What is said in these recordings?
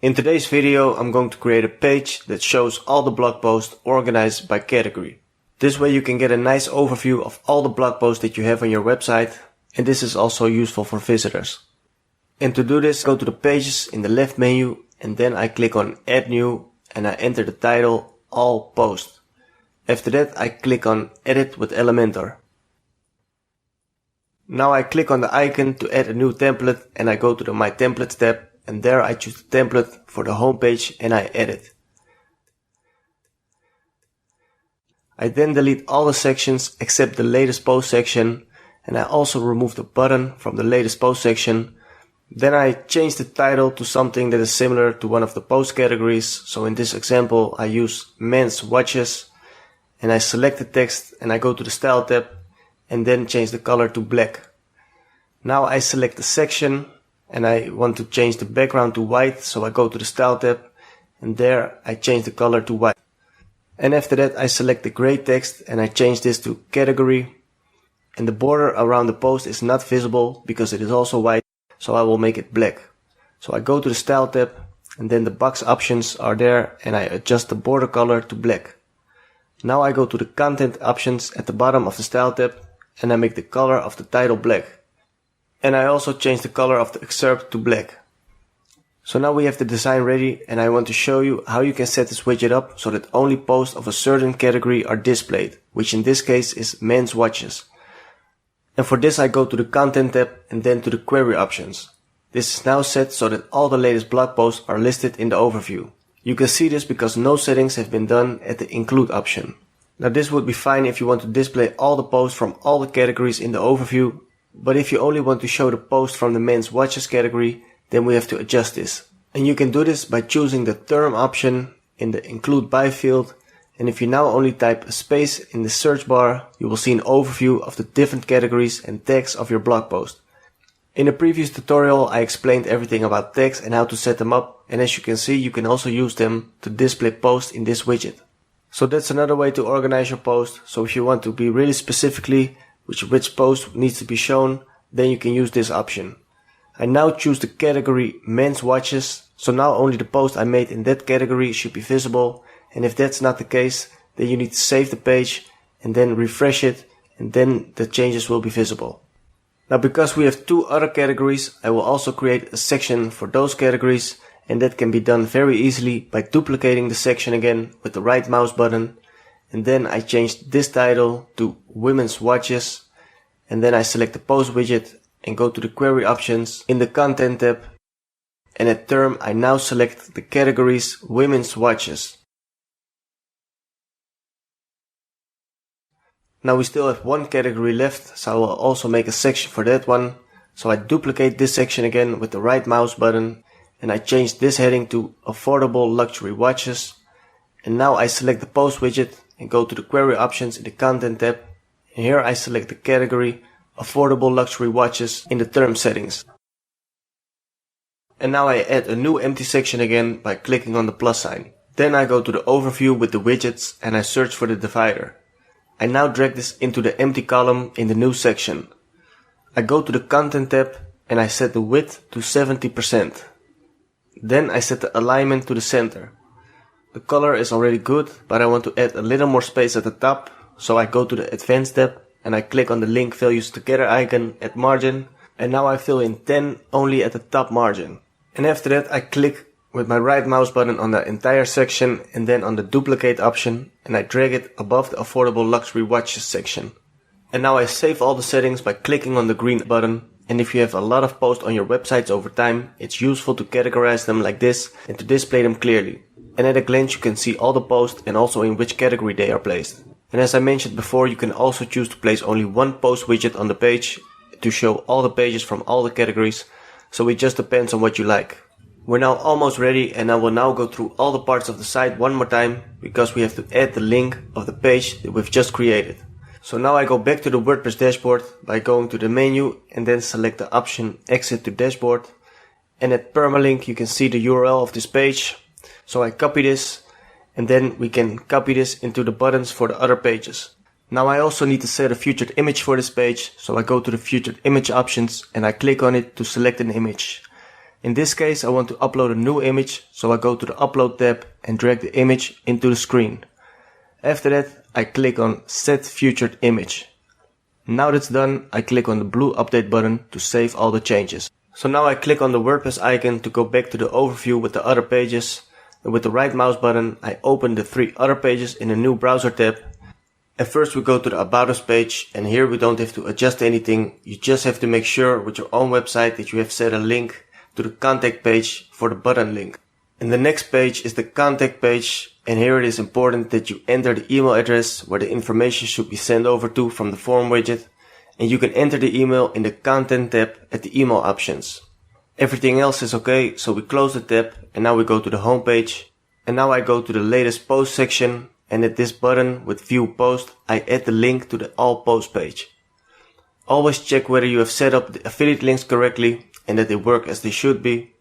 In today's video, I'm going to create a page that shows all the blog posts organized by category. This way you can get a nice overview of all the blog posts that you have on your website, and this is also useful for visitors. And to do this, go to the pages in the left menu, and then I click on Add New, and I enter the title All Posts. After that, I click on Edit with Elementor. Now I click on the icon to add a new template, and I go to the My Templates tab, and there I choose the template for the home page and I edit. I then delete all the sections except the latest post section, and I also remove the button from the latest post section. Then I change the title to something that is similar to one of the post categories. So in this example I use men's watches, and I select the text and I go to the Style tab and then change the color to black. Now I select the section and I want to change the background to white, so I go to the Style tab and there I change the color to white. And after that I select the gray text and I change this to category, and the border around the post is not visible because it is also white, so I will make it black. So I go to the Style tab and then the box options are there and I adjust the border color to black. Now I go to the content options at the bottom of the Style tab and I make the color of the title black. And I also change the color of the excerpt to black. So now we have the design ready, and I want to show you how you can set this widget up so that only posts of a certain category are displayed, which in this case is men's watches. And for this I go to the Content tab and then to the Query options. This is now set so that all the latest blog posts are listed in the overview. You can see this because no settings have been done at the Include option. Now this would be fine if you want to display all the posts from all the categories in the overview, but if you only want to show the post from the men's watches category, then we have to adjust this. And you can do this by choosing the term option in the Include By field, and if you now only type a space in the search bar, you will see an overview of the different categories and tags of your blog post. In a previous tutorial I explained everything about tags and how to set them up, and as you can see you can also use them to display posts in this widget. So that's another way to organize your post. So if you want to be really specifically which post needs to be shown, then you can use this option. I now choose the category men's watches, so now only the post I made in that category should be visible, and if that's not the case, then you need to save the page and then refresh it, and then the changes will be visible. Now because we have two other categories, I will also create a section for those categories, and that can be done very easily by duplicating the section again with the right mouse button. And then I change this title to Women's Watches, and then I select the Post widget and go to the Query options in the Content tab, and at Term I now select the categories Women's Watches. Now we still have one category left, so I will also make a section for that one. So I duplicate this section again with the right mouse button, and I change this heading to Affordable Luxury Watches. And now I select the Post widget and go to the Query options in the Content tab, and here I select the category Affordable Luxury Watches in the term settings. And now I add a new empty section again by clicking on the plus sign. Then I go to the overview with the widgets and I search for the divider. I now drag this into the empty column in the new section. I go to the Content tab and I set the width to 70%. Then I set the alignment to the center. The color is already good, but I want to add a little more space at the top, so I go to the Advanced tab and I click on the Link Values Together icon at margin, and now I fill in 10 only at the top margin. And after that I click with my right mouse button on the entire section and then on the Duplicate option, and I drag it above the Affordable Luxury Watches section. And now I save all the settings by clicking on the green button. And if you have a lot of posts on your websites over time, it's useful to categorize them like this and to display them clearly. And at a glance you can see all the posts and also in which category they are placed. And as I mentioned before, you can also choose to place only one post widget on the page to show all the pages from all the categories, so it just depends on what you like. We're now almost ready, and I will now go through all the parts of the site one more time because we have to add the link of the page that we've just created. So now I go back to the WordPress dashboard by going to the menu and then select the option Exit to Dashboard, and at Permalink you can see the URL of this page. So I copy this, and then we can copy this into the buttons for the other pages. Now I also need to set a featured image for this page, so I go to the featured image options and I click on it to select an image. In this case, I want to upload a new image, so I go to the Upload tab and drag the image into the screen. After that, I click on Set Featured Image. Now that's done, I click on the blue Update button to save all the changes. So now I click on the WordPress icon to go back to the overview with the other pages. And with the right mouse button, I open the 3 other pages in a new browser tab. And first we go to the About Us page, and here we don't have to adjust anything. You just have to make sure with your own website that you have set a link to the contact page for the button link. And the next page is the contact page, and here it is important that you enter the email address where the information should be sent over to from the form widget, and you can enter the email in the content tab at the email options. Everything else is okay, so we close the tab and now we go to the home page. And now I go to the latest post section, and at this button with view post I add the link to the all post page. Always check whether you have set up the affiliate links correctly and that they work as they should be.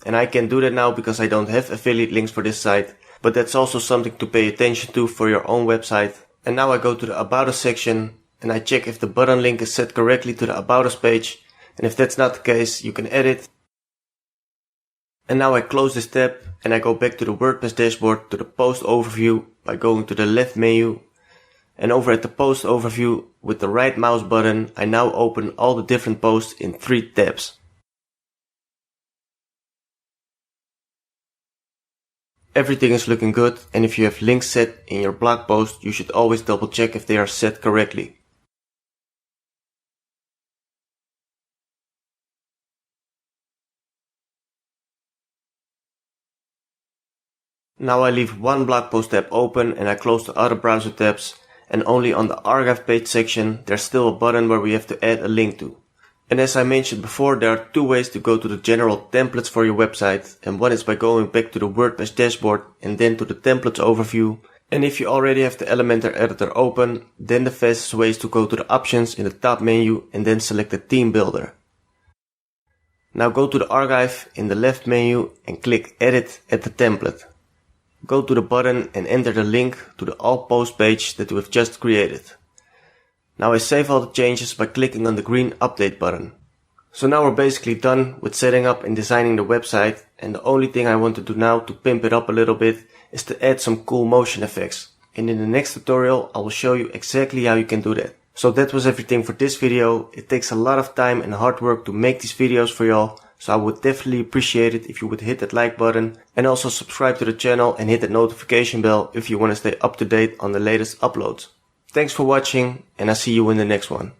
And I can do that now because I don't have affiliate links for this site, but that's also something to pay attention to for your own website. And now I go to the About Us section and I check if the button link is set correctly to the About Us page, and if that's not the case, you can edit. And now I close this tab and I go back to the WordPress dashboard to the post overview by going to the left menu. And over at the post overview with the right mouse button, I now open all the different posts in 3 tabs. Everything is looking good, and if you have links set in your blog post, you should always double check if they are set correctly. Now I leave one blog post tab open and I close the other browser tabs, and only on the archive page section there's still a button where we have to add a link to. And as I mentioned before, there are 2 ways to go to the general templates for your website, and one is by going back to the WordPress dashboard and then to the templates overview. And if you already have the Elementor editor open, then the fastest way is to go to the options in the top menu and then select the theme builder. Now go to the archive in the left menu and click edit at the template. Go to the button and enter the link to the all post page that we have just created. Now I save all the changes by clicking on the green update button. So now we're basically done with setting up and designing the website, and the only thing I want to do now to pimp it up a little bit is to add some cool motion effects. And in the next tutorial I will show you exactly how you can do that. So that was everything for this video. It takes a lot of time and hard work to make these videos for y'all, so I would definitely appreciate it if you would hit that like button and also subscribe to the channel and hit that notification bell if you want to stay up to date on the latest uploads. Thanks for watching, and I'll see you in the next one.